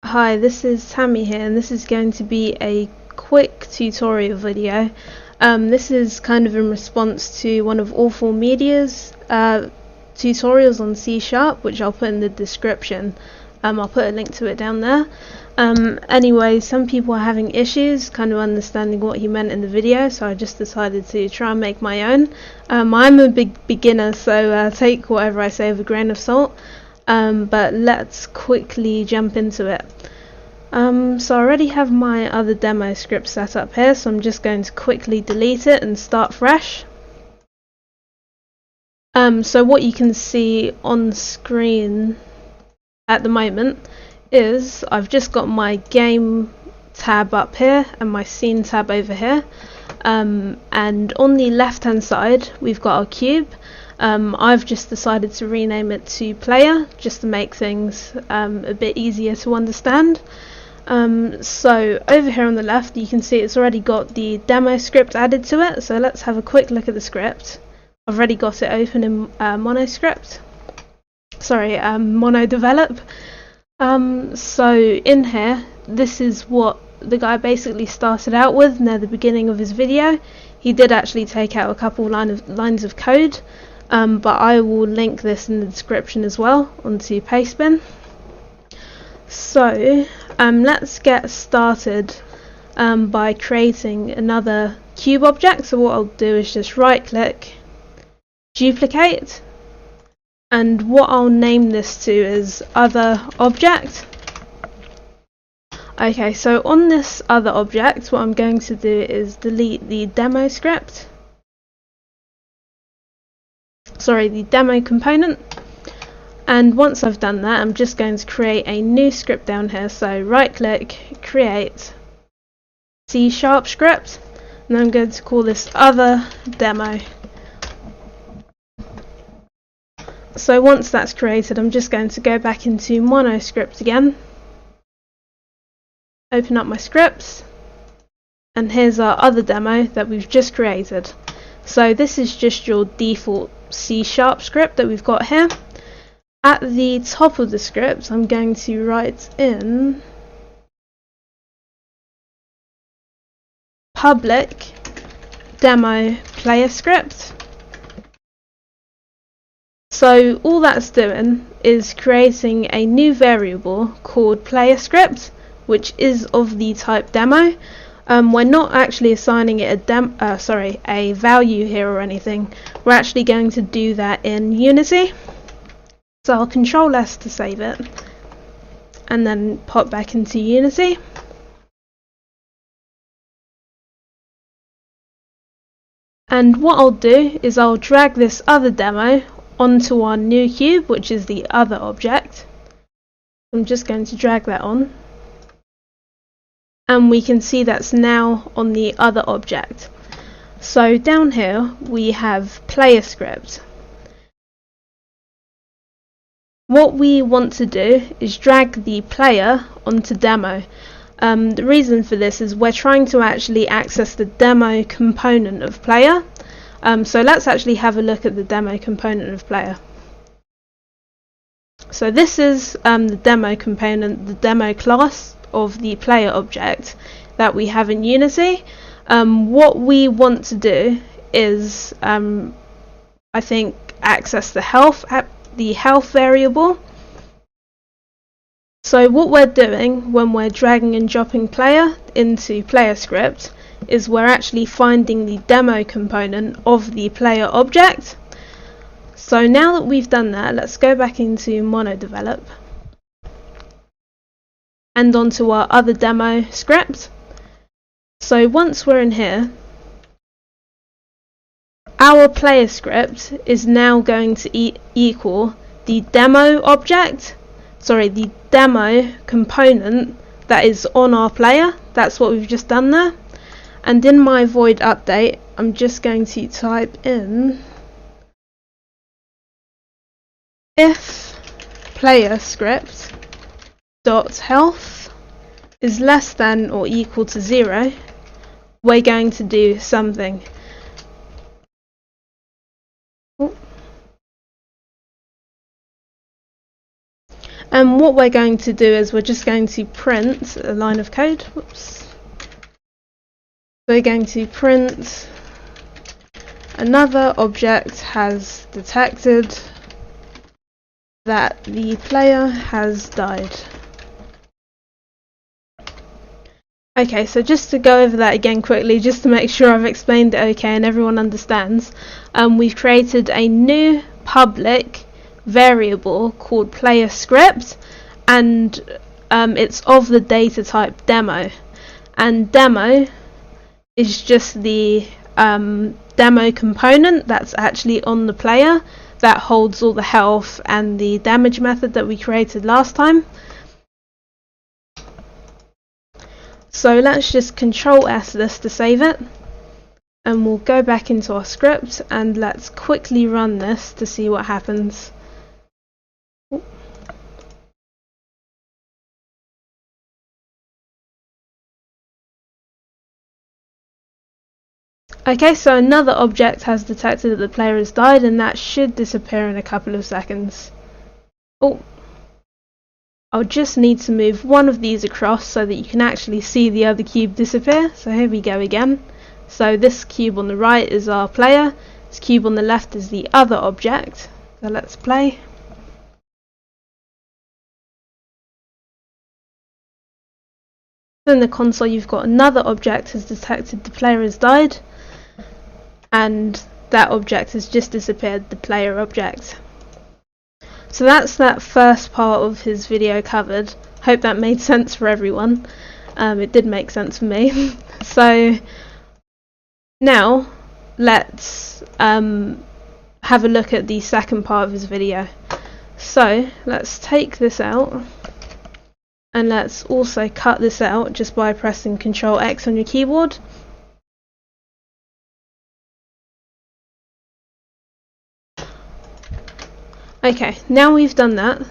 Hi, this is Tammy here, and this is going to be a quick tutorial video. This is kind of in response to one of AwfulMedia's tutorials on C#, which I'll put in the description. I'll put a link to it down there. Anyway, some people are having issues kind of understanding what he meant in the video, so I just decided to try and make my own. I'm a big beginner, so take whatever I say with a grain of salt. But let's quickly jump into it. So I already have my other demo script set up here, so I'm just going to quickly delete it and start fresh. So what you can see on screen at the moment is I've just got my game tab up here and my scene tab over here, and on the left hand side we've got our cube. I've just decided to rename it to player just to make things a bit easier to understand. So over here on the left you can see it's already got the demo script added to it, so let's have a quick look at the script. I've already got it open in mono develop. So in here, this is what the guy basically started out with near the beginning of his video. He did actually take out a couple lines of code, but I will link this in the description as well onto Pastebin. So let's get started by creating another cube object. So what I'll do is just right click, duplicate, and what I'll name this to is other object. Okay, so on this other object what I'm going to do is delete the demo script, the demo component, and once I've done that I'm just going to create a new script down here. So right click, create C# script, and I'm going to call this other demo. So once that's created, I'm just going to go back into monoscript again, open up my scripts, and here's our other demo that we've just created. So this is just your default C# script that we've got here. At the top of the script I'm going to write in public demo player script. So all that's doing is creating a new variable called player script, which is of the type demo. We're not actually assigning it a value here or anything. We're actually going to do that in Unity. So I'll Control S to save it and then pop back into Unity. And what I'll do is I'll drag this other demo onto our new cube, which is the other object. I'm just going to drag that on, and we can see that's now on the other object. So down here we have player script. What we want to do is drag the player onto demo. The reason for this is we're trying to actually access the demo component of player. So let's actually have a look at the demo component of player. So this is the demo component, the demo class of the player object that we have in Unity. What we want to do is I think access the health variable. So what we're doing when we're dragging and dropping player into player script is we're actually finding the demo component of the player object. So now that we've done that, let's go back into mono develop and onto our other demo script. So once we're in here, our player script is now going to equal the demo object, the demo component that is on our player. That's what we've just done there. And in my void update I'm just going to type in if player script dot health is less than or equal to 0, we're going to do something. And what we're going to do is we're just going to print a line of code. Whoops. We're going to print another object has detected that the player has died. Okay, so just to go over that again quickly, just to make sure I've explained it okay and everyone understands, we've created a new public variable called player script, and it's of the data type demo, and demo is just the demo component that's actually on the player that holds all the health and the damage method that we created last time. So let's just Control S this to save it, and we'll go back into our script and let's quickly run this to see what happens. Okay, so another object has detected that the player has died, and that should disappear in a couple of seconds. Oh, I'll just need to move one of these across so that you can actually see the other cube disappear. So here we go again. So this cube on the right is our player, this cube on the left is the other object. So let's play. In the console you've got another object has detected the player has died, and that object has just disappeared, the player object. So that's that first part of his video covered. Hope that made sense for everyone. It did make sense for me. So now let's have a look at the second part of his video. So let's take this out, and let's also cut this out just by pressing Ctrl X on your keyboard. Okay, now we've done that.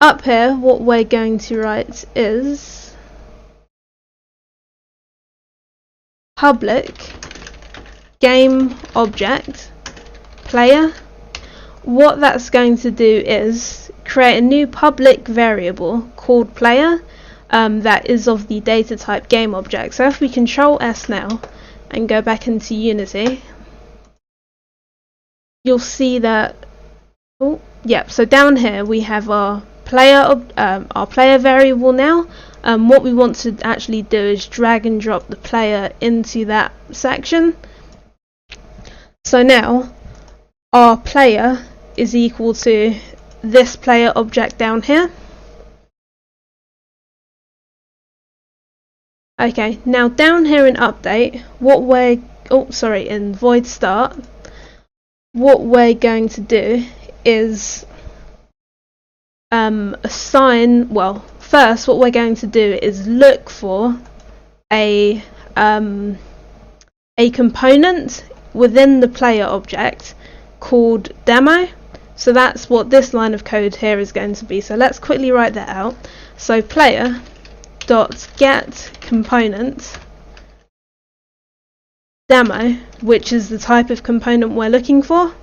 Up here, what we're going to write is public game object player. What that's going to do is create a new public variable called player that is of the data type game object. So if we Control S now and go back into Unity, you'll see that, so down here we have our player variable now. What we want to actually do is drag and drop the player into that section. So now our player is equal to this player object down here. Okay, now down here in update, in void start, what we're going to do is assign, first what we're going to do is look for a component within the player object called demo. So that's what this line of code here is going to be. So let's quickly write that out. So player dot get component demo, which is the type of component we're looking for,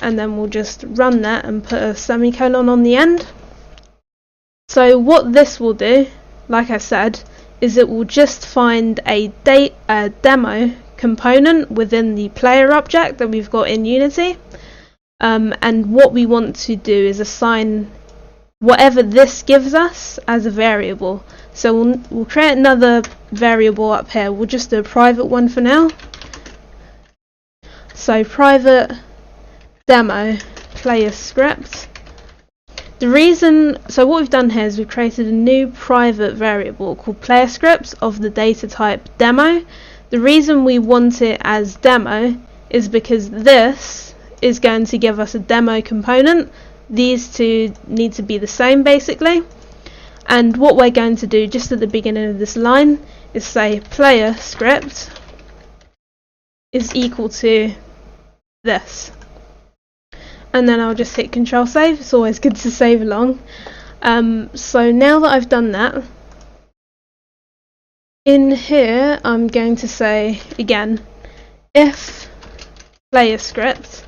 and then we'll just run that and put a semicolon on the end. So what this will do, like I said, is it will just find a demo component within the player object that we've got in Unity, and what we want to do is assign whatever this gives us as a variable. So we'll create another variable up here. We'll just do a private one for now. So private demo player script. So what we've done here is we've created a new private variable called player scripts of the data type demo. The reason we want it as demo is because this is going to give us a demo component. These two need to be the same basically. And what we're going to do just at the beginning of this line is say player script is equal to this. And then I'll just hit Control save. It's always good to save along. So now that I've done that, in here I'm going to say again, if player script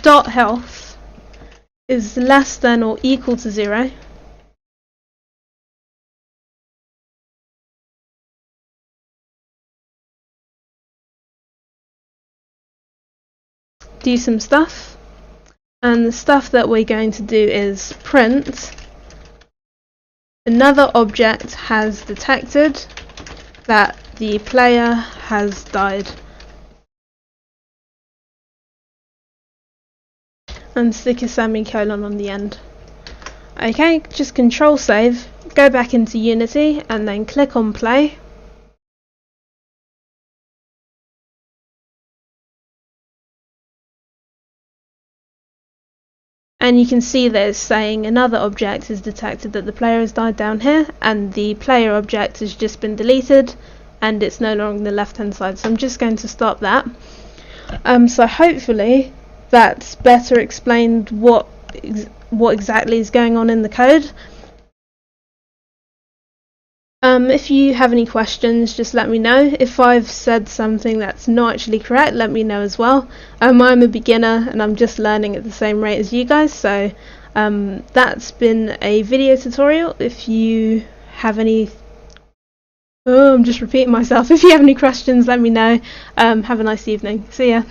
dot health is less than or equal to 0, do some stuff, and the stuff that we're going to do is print another object has detected that the player has died, and stick a semicolon on the end. Okay, just control save, go back into Unity and then click on play. And you can see that it's saying another object is detected that the player has died down here, and the player object has just been deleted and it's no longer on the left hand side. So I'm just going to stop that. So hopefully that's better explained what exactly is going on in the code. If you have any questions, just let me know. If I've said something that's not actually correct, let me know as well. I'm a beginner and I'm just learning at the same rate as you guys, so that's been a video tutorial. If you have any I'm just repeating myself. If you have any questions, let me know. Have a nice evening. See ya.